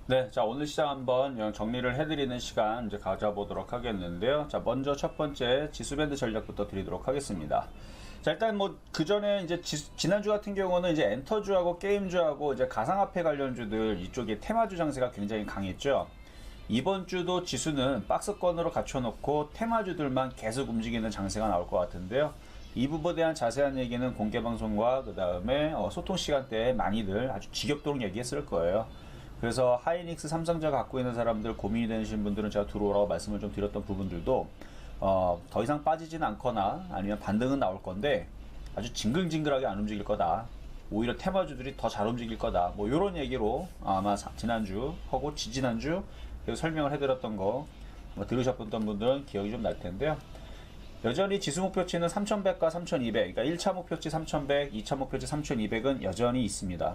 네, 자, 오늘 시장 한번 정리를 해드리는 시간 이제 가져보도록 하겠는데요. 자, 먼저 첫 번째 지수밴드 전략부터 드리도록 하겠습니다. 자, 일단 뭐, 그 전에 이제 지난주 같은 경우는 이제 엔터주하고 게임주하고 이제 가상화폐 관련주들 이쪽에 테마주 장세가 굉장히 강했죠. 이번 주도 지수는 박스권으로 갖춰놓고 테마주들만 계속 움직이는 장세가 나올 것 같은데요. 이 부분에 대한 자세한 얘기는 공개방송과 그 다음에 소통 시간대에 많이들 아주 지겹도록 얘기했을 거예요. 그래서 하이닉스 삼성전자 갖고 있는 사람들 고민이 되시는 분들은 제가 들어오라고 말씀을 좀 드렸던 부분들도 더 이상 빠지진 않거나 아니면 반등은 나올 건데 아주 징글징글하게 안 움직일 거다. 오히려 테마주들이 더 잘 움직일 거다. 뭐 이런 얘기로 아마 지난주 하고 지지난주 설명을 해드렸던 거 들으셨던 분들은 기억이 좀 날 텐데요. 여전히 지수 목표치는 3100과 3200, 그러니까 1차 목표치 3100, 2차 목표치 3200은 여전히 있습니다.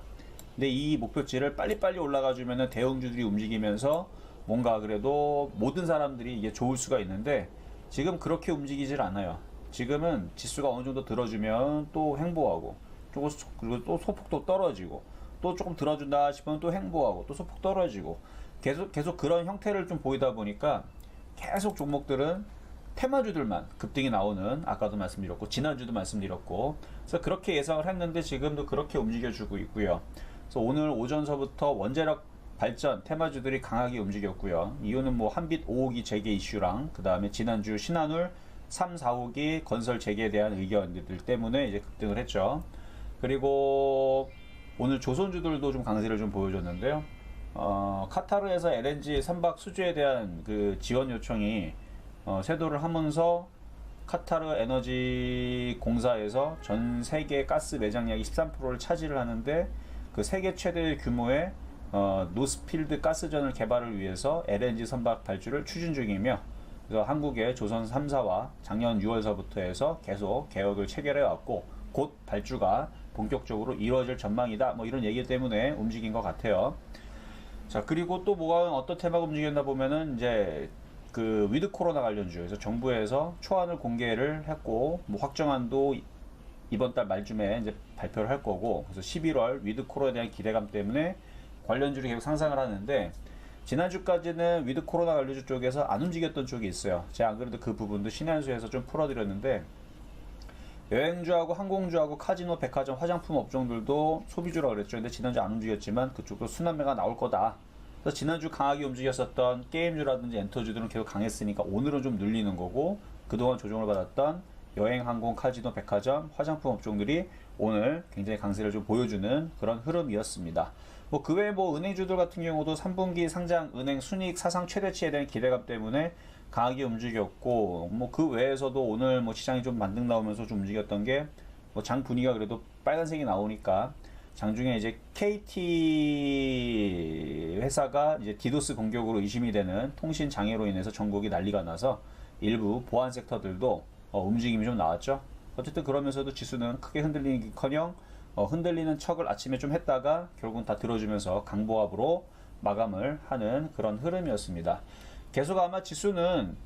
근데 이 목표치를 빨리빨리 올라가 주면은 대형주들이 움직이면서 뭔가 그래도 모든 사람들이 이게 좋을 수가 있는데 지금 그렇게 움직이질 않아요. 지금은 지수가 어느 정도 들어주면 또 횡보하고 그리고 또 소폭도 떨어지고 또 조금 들어준다 싶으면 또 횡보하고 또 소폭 떨어지고 계속 그런 형태를 좀 보이다 보니까 계속 종목들은 테마주들만 급등이 나오는, 아까도 말씀드렸고 지난주도 말씀드렸고, 그래서 그렇게 예상을 했는데 지금도 그렇게 움직여주고 있고요. 그래서 오늘 오전서부터 원자력 발전 테마주들이 강하게 움직였고요. 이유는 뭐 한빛 5호기 재개 이슈랑 그 다음에 지난주 신한울 3, 4호기 건설 재개에 대한 의견들 때문에 이제 급등을 했죠. 그리고 오늘 조선주들도 좀 강세를 좀 보여줬는데요. 카타르에서 LNG 선박 수주에 대한 그 지원 요청이 쇄도를 하면서 카타르 에너지 공사에서 전 세계 가스 매장량이 13%를 차지를 하는데 그 세계 최대 규모의 노스필드 가스전을 개발을 위해서 LNG 선박 발주를 추진 중이며, 그래서 한국의 조선 3사와 작년 6월서부터 해서 계속 계획을 체결해 왔고 곧 발주가 본격적으로 이루어질 전망이다, 뭐 이런 얘기 때문에 움직인 것 같아요. 자, 그리고 또 뭐가 어떤 테마가 움직였나 보면은 이제 그 위드 코로나 관련주에서 정부에서 초안을 공개를 했고, 뭐 확정안도 이번 달 말쯤에 이제 발표를 할 거고, 그래서 11월 위드 코로나에 대한 기대감 때문에 관련주를 계속 상승을 하는데, 지난주까지는 위드 코로나 관련주 쪽에서 안 움직였던 쪽이 있어요. 제가 안 그래도 그 부분도 신한수에서 좀 풀어드렸는데, 여행주하고 항공주하고 카지노, 백화점, 화장품 업종들도 소비주라고 그랬죠. 근데 지난주 안 움직였지만 그쪽도 순환매가 나올 거다. 그래서 지난주 강하게 움직였었던 게임주라든지 엔터주들은 계속 강했으니까 오늘은 좀 눌리는 거고, 그동안 조정을 받았던 여행, 항공, 카지노, 백화점, 화장품 업종들이 오늘 굉장히 강세를 좀 보여주는 그런 흐름이었습니다. 뭐 그 외에 뭐 은행주들 같은 경우도 3분기 상장 은행 순이익 사상 최대치에 대한 기대감 때문에 강하게 움직였고, 뭐 그 외에서도 오늘 뭐 시장이 좀 만등 나오면서 좀 움직였던 게 뭐 장 분위기가 그래도 빨간색이 나오니까 장중에 이제 KT 회사가 이제 디도스 공격으로 의심이 되는 통신 장애로 인해서 전국이 난리가 나서 일부 보안 섹터들도 움직임이 좀 나왔죠. 어쨌든 그러면서도 지수는 크게 흔들리기커녕 흔들리는 척을 아침에 좀 했다가 결국은 다 들어주면서 강보합으로 마감을 하는 그런 흐름이었습니다. 계속 아마 지수는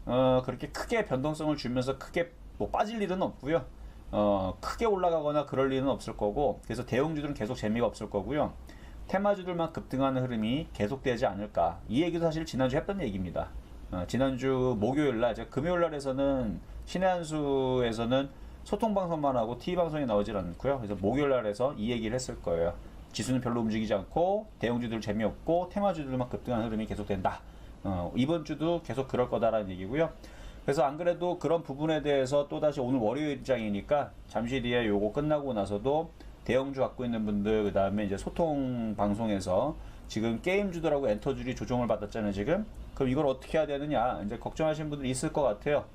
그렇게 크게 변동성을 주면서 크게 뭐 빠질 일은 없고요. 크게 올라가거나 그럴 일은 없을 거고, 그래서 대형주들은 계속 재미가 없을 거고요. 테마주들만 급등하는 흐름이 계속되지 않을까. 이 얘기도 사실 지난주 했던 얘기입니다. 지난주 목요일날, 제가 금요일날에서는 신의 한수에서는 소통방송만 하고 TV방송이 나오질 않고요. 그래서 목요일날에서 이 얘기를 했을 거예요. 지수는 별로 움직이지 않고 대형주들 재미없고 테마주들만 급등하는 흐름이 계속된다. 이번 주도 계속 그럴 거다라는 얘기고요. 그래서 안 그래도 그런 부분에 대해서 또다시 오늘 월요일장이니까 잠시 뒤에 요거 끝나고 나서도 대형주 갖고 있는 분들, 그 다음에 이제 소통 방송에서 지금 게임주들하고 엔터주들이 조정을 받았잖아요, 지금. 그럼 이걸 어떻게 해야 되느냐, 이제 걱정하시는 분들이 있을 것 같아요.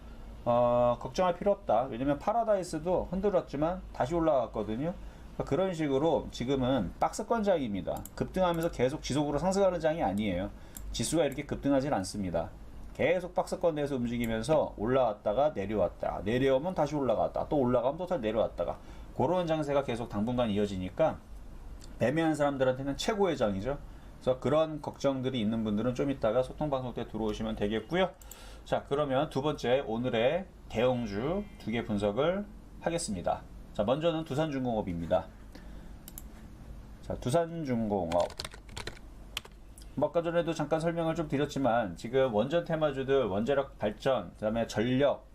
걱정할 필요 없다. 왜냐면 파라다이스도 흔들었지만 다시 올라갔거든요. 그러니까 그런 식으로 지금은 박스권 장입니다. 급등하면서 계속 지속으로 상승하는 장이 아니에요. 지수가 이렇게 급등하진 않습니다. 계속 박스권 내에서 움직이면서 올라왔다가 내려왔다, 내려오면 다시 올라갔다, 또 올라가면 또 다시 내려왔다가, 그런 장세가 계속 당분간 이어지니까 매매하는 사람들한테는 최고의 장이죠. 그래서 그런 걱정들이 있는 분들은 좀 이따가 소통방송 때 들어오시면 되겠고요. 자, 그러면 두 번째 오늘의 대형주 두 개 분석을 하겠습니다. 자, 먼저는 두산중공업입니다. 자, 두산중공업 뭐 아까 전에도 잠깐 설명을 좀 드렸지만 지금 원전 테마주들 원자력 발전, 그다음에 전력,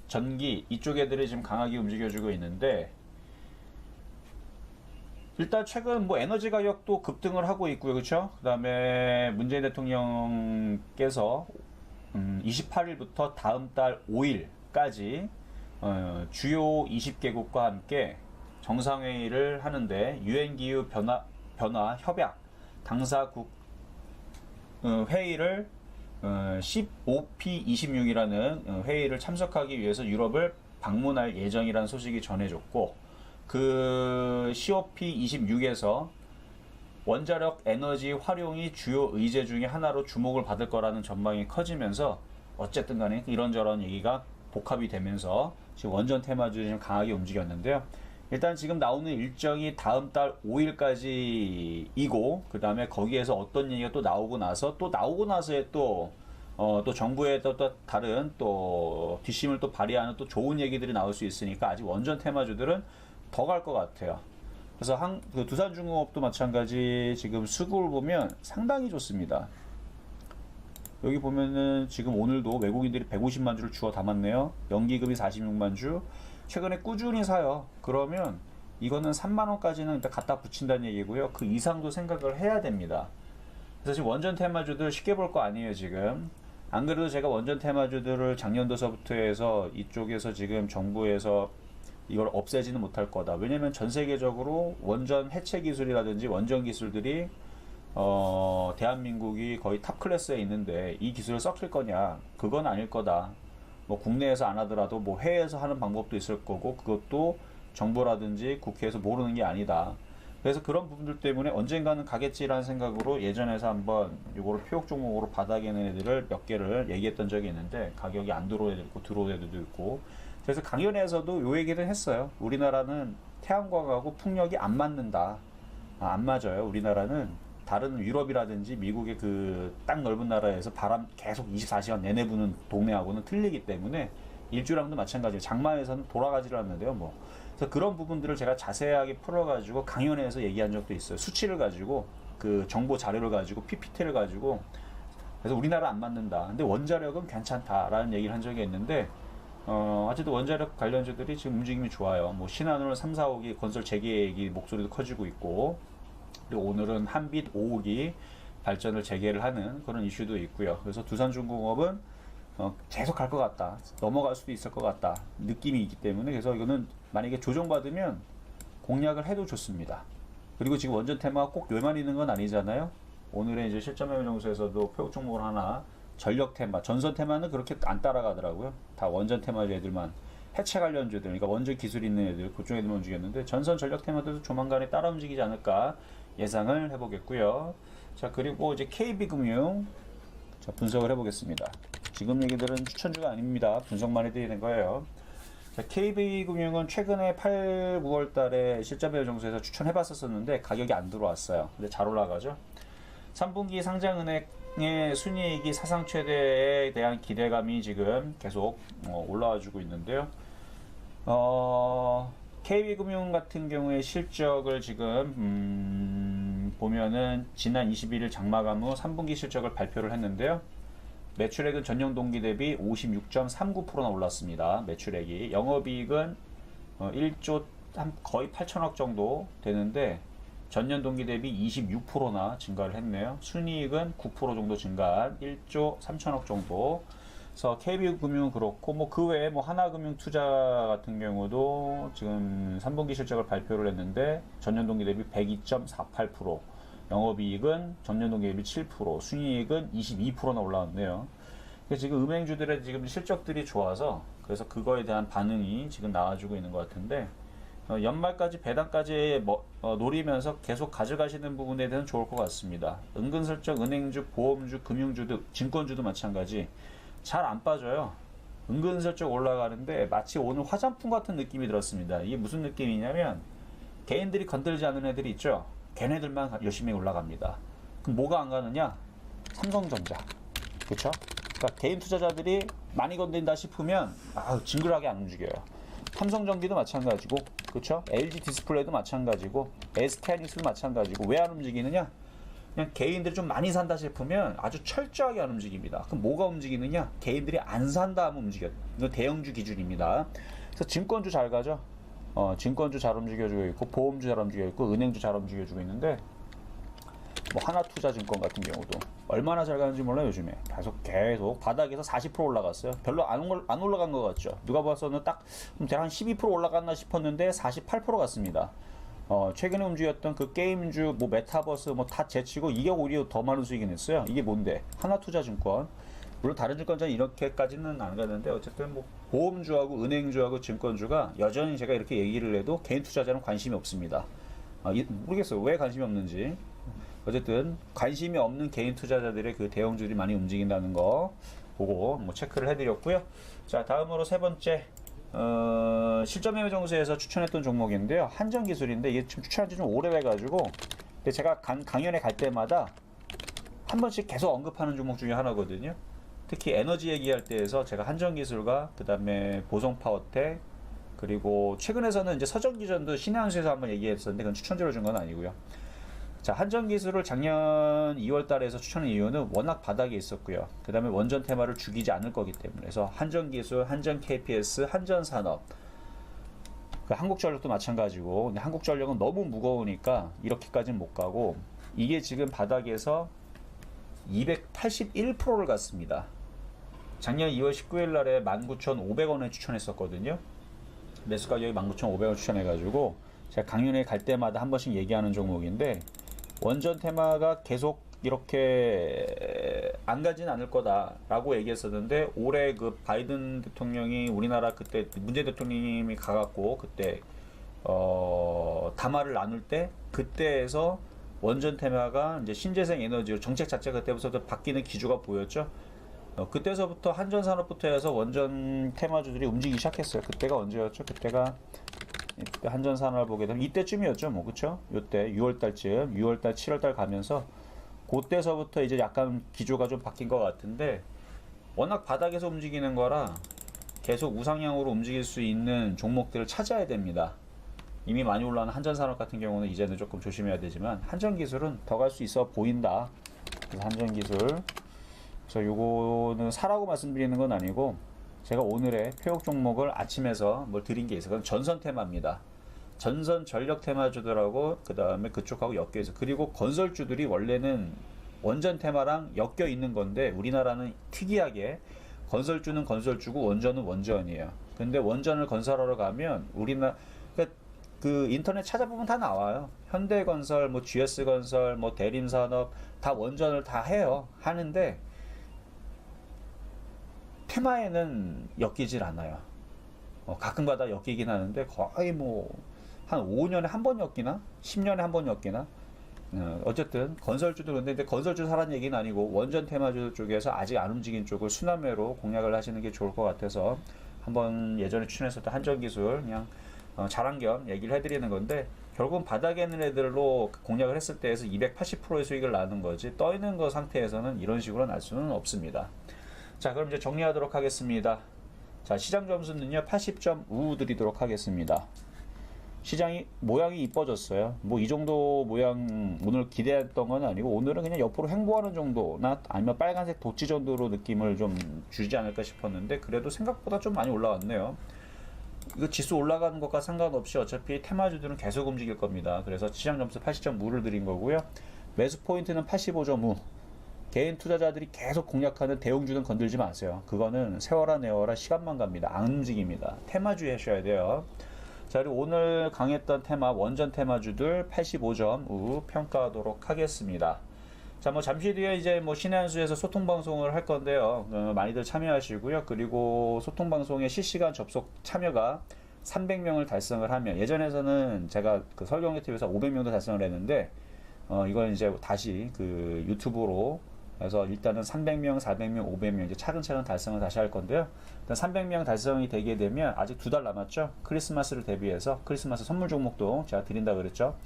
전기 이쪽 애들이 지금 강하게 움직여주고 있는데 일단 최근 뭐 에너지 가격도 급등을 하고 있고요, 그렇죠? 그다음에 문재인 대통령께서 28일부터 다음 달 5일까지 주요 20개국과 함께 정상회의를 하는데 유엔 기후 변화 협약 당사국 회의를 15P26이라는 회의를 참석하기 위해서 유럽을 방문할 예정이라는 소식이 전해졌고 그 COP26에서 원자력 에너지 활용이 주요 의제 중에 하나로 주목을 받을 거라는 전망이 커지면서 어쨌든 간에 이런저런 얘기가 복합이 되면서 지금 원전 테마주들이 좀 강하게 움직였는데요. 일단 지금 나오는 일정이 다음 달 5일까지이고 그 다음에 거기에서 어떤 얘기가 또 나오고 나서에 또 정부의 또 다른 또 뒷심을 또 발휘하는 또 좋은 얘기들이 나올 수 있으니까 아직 원전 테마주들은 더 갈 것 같아요. 그래서 그 두산중공업도 마찬가지 지금 수급을 보면 상당히 좋습니다. 여기 보면은 지금 오늘도 외국인들이 150만 주를 주워 담았네요. 연기금이 46만 주. 최근에 꾸준히 사요. 그러면 이거는 3만원까지는 일단 갖다 붙인다는 얘기고요. 그 이상도 생각을 해야 됩니다. 그래서 지금 원전 테마주들 쉽게 볼 거 아니에요, 지금. 안 그래도 제가 원전 테마주들을 작년도서부터 해서 이쪽에서 지금 정부에서 이걸 없애지는 못할 거다. 왜냐면 전 세계적으로 원전 해체 기술이라든지 원전 기술들이 대한민국이 거의 탑 클래스에 있는데 이 기술을 썩힐 거냐? 그건 아닐 거다. 뭐 국내에서 안 하더라도 뭐 해외에서 하는 방법도 있을 거고 그것도 정부라든지 국회에서 모르는 게 아니다. 그래서 그런 부분들 때문에 언젠가는 가겠지라는 생각으로 예전에서 한번 이거를 표적 종목으로 바닥에 있는 애들을 몇 개를 얘기했던 적이 있는데 가격이 안 들어오는 애도 있고 들어오는 애도 있고 그래서 강연에서도 요 얘기를 했어요. 우리나라는 태양광하고 풍력이 안 맞는다. 안 맞아요. 우리나라는 다른 유럽이라든지 미국의 그 땅 넓은 나라에서 바람 계속 24시간 내내 부는 동네하고는 틀리기 때문에 일주랑도 마찬가지예요. 장마에서는 돌아가지를 않는데요. 뭐. 그래서 그런 부분들을 제가 자세하게 풀어가지고 강연에서 얘기한 적도 있어요. 수치를 가지고 그 정보 자료를 가지고 PPT를 가지고 그래서 우리나라 안 맞는다. 근데 원자력은 괜찮다라는 얘기를 한 적이 있는데 어쨌든 원자력 관련주들이 지금 움직임이 좋아요. 뭐 신한우는 3, 4호기 건설 재개기 목소리도 커지고 있고 그리고 오늘은 한빛 5호기 발전을 재개를 하는 그런 이슈도 있고요. 그래서 두산중공업은 계속 갈 것 같다. 넘어갈 수도 있을 것 같다. 느낌이 있기 때문에 그래서 이거는 만약에 조정받으면 공략을 해도 좋습니다. 그리고 지금 원전 테마가 꼭 여기만 있는 건 아니잖아요. 오늘의 이제 실전매매정수에서도 표적 종목을 하나 전력 테마, 전선 테마는 그렇게 안 따라가더라고요. 다 원전 테마 애들만 해체 관련주들, 그러니까 원전 기술 있는 애들 그쪽 애들만 움직였는데 전선 전력 테마들도 조만간에 따라 움직이지 않을까 예상을 해보겠고요. 자 그리고 이제 KB금융 자 분석을 해보겠습니다. 지금 얘기들은 추천주가 아닙니다. 분석만 해드리는 거예요. 자, KB금융은 최근에 8, 9월 달에 실전매매 정수에서 추천해봤었는데 가격이 안 들어왔어요. 근데 잘 올라가죠. 3분기 상장은행의 순이익이 사상 최대에 대한 기대감이 지금 계속 올라와주고 있는데요. KB금융 같은 경우에 실적을 지금 보면은 지난 21일 장마감 후 3분기 실적을 발표를 했는데요. 매출액은 전년 동기 대비 56.39%나 올랐습니다. 매출액이 영업이익은 1조 거의 8천억 정도 되는데 전년 동기 대비 26%나 증가를 했네요. 순이익은 9% 정도 증가한 1조 3천억 정도. 그래서 KB금융은 그렇고 뭐 그 외에 뭐 하나금융투자 같은 경우도 지금 3분기 실적을 발표를 했는데 전년 동기 대비 102.48%, 영업이익은 전년 동기 대비 7%, 순이익은 22%나 올라왔네요. 그래서 지금 은행주들의 지금 실적들이 좋아서 그래서 그거에 대한 반응이 지금 나와주고 있는 것 같은데 연말까지 배당까지 노리면서 계속 가져가시는 부분에 대해서는 좋을 것 같습니다. 은근슬쩍 은행주, 보험주, 금융주도, 증권주도 마찬가지 잘 안 빠져요. 은근슬쩍 올라가는데 마치 오늘 화장품 같은 느낌이 들었습니다. 이게 무슨 느낌이냐면 개인들이 건들지 않는 애들이 있죠. 걔네들만 열심히 올라갑니다. 그럼 뭐가 안 가느냐? 삼성전자. 그렇죠? 그러니까 개인 투자자들이 많이 건든다 싶으면 징글하게 안 움직여요. 삼성전기도 마찬가지고, 그렇죠? LG 디스플레이도 마찬가지고, SK하이닉스도 마찬가지고. 왜 안 움직이느냐? 그냥 개인들이 좀 많이 산다 싶으면 아주 철저하게 안 움직입니다. 그럼 뭐가 움직이느냐? 개인들이 안 산다 하면 움직여요. 이거 대형주 기준입니다. 그래서 증권주 잘 가죠. 증권주 잘 움직여주고 있고, 보험주 잘 움직여주고 있고, 은행주 잘 움직여주고 있는데, 뭐 하나투자증권 같은 경우도 얼마나 잘 가는지 몰라요. 요즘에 계속 바닥에서 40% 올라갔어요. 별로 안 올라간 것 같죠. 누가 봐서는 딱 한 12% 올라갔나 싶었는데 48% 갔습니다. 최근에 움직였던 그 게임주, 뭐 메타버스 뭐 다 제치고 이게 오히려 더 많은 수익이 냈어요. 이게 뭔데? 하나투자증권. 물론 다른 증권자는 이렇게까지는 안 가는데, 어쨌든 뭐 보험주하고 은행주하고 증권주가 여전히 제가 이렇게 얘기를 해도 개인 투자자는 관심이 없습니다. 모르겠어요. 왜 관심이 없는지. 어쨌든 관심이 없는 개인 투자자들의 그 대형주들이 많이 움직인다는 거 보고 뭐 체크를 해드렸고요. 자, 다음으로 세 번째, 실전 매매 정수에서 추천했던 종목인데요. 한전기술인데, 이게 지금 추천한 지 좀 오래돼가지고, 근데 제가 강연에 갈 때마다 한 번씩 계속 언급하는 종목 중에 하나거든요. 특히 에너지 얘기할 때에서 제가 한전기술과 그 다음에 보성파워텍, 그리고 최근에서는 이제 서전기전도 신한수에서 한번 얘기했었는데 그건 추천주로 준 건 아니고요. 자, 한전기술을 작년 2월 달에서 추천한 이유는 워낙 바닥에 있었고요. 그 다음에 원전 테마를 죽이지 않을 거기 때문에. 그래서 한전기술, 한전 KPS, 한전산업, 그 한국전력도 마찬가지고, 근데 한국전력은 너무 무거우니까 이렇게까지는 못 가고, 이게 지금 바닥에서 281%를 갔습니다. 작년 2월 19일 날에 19,500원에 추천했었거든요. 매수 가격이 19,500원 추천해가지고 제가 강연에 갈 때마다 한 번씩 얘기하는 종목인데, 원전 테마가 계속 이렇게 안 가진 않을 거다라고 얘기했었는데, 올해 그 바이든 대통령이 우리나라 그때 문재인 대통령님이 가갖고 그때 담화를 나눌 때, 그때에서 원전 테마가 이제 신재생 에너지로 정책 자체가 그때부터 바뀌는 기조가 보였죠. 그때서부터 한전산업부터 해서 원전 테마주들이 움직이기 시작했어요. 그때가 언제였죠? 그때 한전산업을 보게 되면 이때쯤이었죠, 뭐. 그쵸? 요때 6월달쯤, 6월달 7월달 가면서 그때서부터 이제 약간 기조가 좀 바뀐 것 같은데, 워낙 바닥에서 움직이는 거라 계속 우상향으로 움직일 수 있는 종목들을 찾아야 됩니다. 이미 많이 올라온 한전산업 같은 경우는 이제는 조금 조심해야 되지만, 한전기술은 더 갈 수 있어 보인다. 그래서 한전기술, 그래서 요거는 사라고 말씀드리는 건 아니고, 제가 오늘의 표역 종목을 아침에서 뭘 드린 게 있어요. 그건 전선 테마입니다. 전선 전력 테마주들하고 그 다음에 그쪽하고 엮여 있어. 그리고 건설주들이 원래는 원전 테마랑 엮여 있는 건데, 우리나라는 특이하게 건설주는 건설주고 원전은 원전이에요. 근데 원전을 건설하러 가면 그 인터넷 찾아보면 다 나와요. 현대건설, 뭐 GS건설, 뭐 대림산업 다 원전을 다 해요. 하는데 테마에는 엮이질 않아요. 가끔가다 엮이긴 하는데 거의 뭐 한 5년에 한 번 엮이나 10년에 한 번 엮이나. 어쨌든 건설주도 근데 건설주 사라는 얘기는 아니고, 원전 테마주 쪽에서 아직 안 움직인 쪽을 순환매로 공략을 하시는 게 좋을 것 같아서 한번 예전에 추천했었던 한전기술 그냥 자랑 겸 얘기를 해드리는 건데, 결국은 바닥에 있는 애들로 공략을 했을 때에서 280%의 수익을 나는 거지, 떠 있는 거 상태에서는 이런 식으로 날 수는 없습니다. 자, 그럼 이제 정리하도록 하겠습니다. 자, 시장 점수는요 80.5 드리도록 하겠습니다. 시장이 모양이 이뻐졌어요. 뭐 이 정도 모양 오늘 기대했던 건 아니고, 오늘은 그냥 옆으로 횡보하는 정도나 아니면 빨간색 도치 정도로 느낌을 좀 주지 않을까 싶었는데, 그래도 생각보다 좀 많이 올라왔네요. 이거 지수 올라가는 것과 상관없이 어차피 테마주들은 계속 움직일 겁니다. 그래서 시장 점수 80.5를 드린 거고요. 매수 포인트는 85.5. 개인 투자자들이 계속 공략하는 대형주는 건들지 마세요. 그거는 세워라 내워라 시간만 갑니다. 안 움직입니다. 테마주 하셔야 돼요. 자, 그리고 오늘 강했던 테마 원전 테마주들 85.5 평가하도록 하겠습니다. 자, 뭐 잠시 뒤에 이제 뭐 신의 한수에서 소통 방송을 할 건데요. 많이들 참여하시고요. 그리고 소통 방송에 실시간 접속 참여가 300명을 달성을 하면, 예전에서는 제가 그 설경제 TV에서 500명도 달성을 했는데, 이건 이제 다시 그 유튜브로 해서 일단은 300명, 400명, 500명 이제 차근차근 달성을 다시 할 건데요. 일단 300명 달성이 되게 되면 아직 2달 남았죠. 크리스마스를 대비해서 크리스마스 선물 종목도 제가 드린다 그랬죠.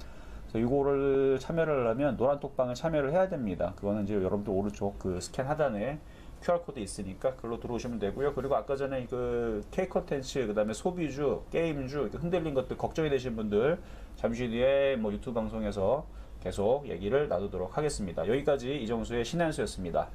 그래서 이거를 참여를 하려면 노란톡방에 참여를 해야 됩니다. 그거는 이제 여러분들 오른쪽 그 스캔 하단에 QR코드 있으니까 그걸로 들어오시면 되고요. 그리고 아까 전에 그 K 컨텐츠, 그 다음에 소비주, 게임주 흔들린 것들 걱정이 되신 분들 잠시 뒤에 뭐 유튜브 방송에서 계속 얘기를 나누도록 하겠습니다. 여기까지 이정수의 신한수였습니다.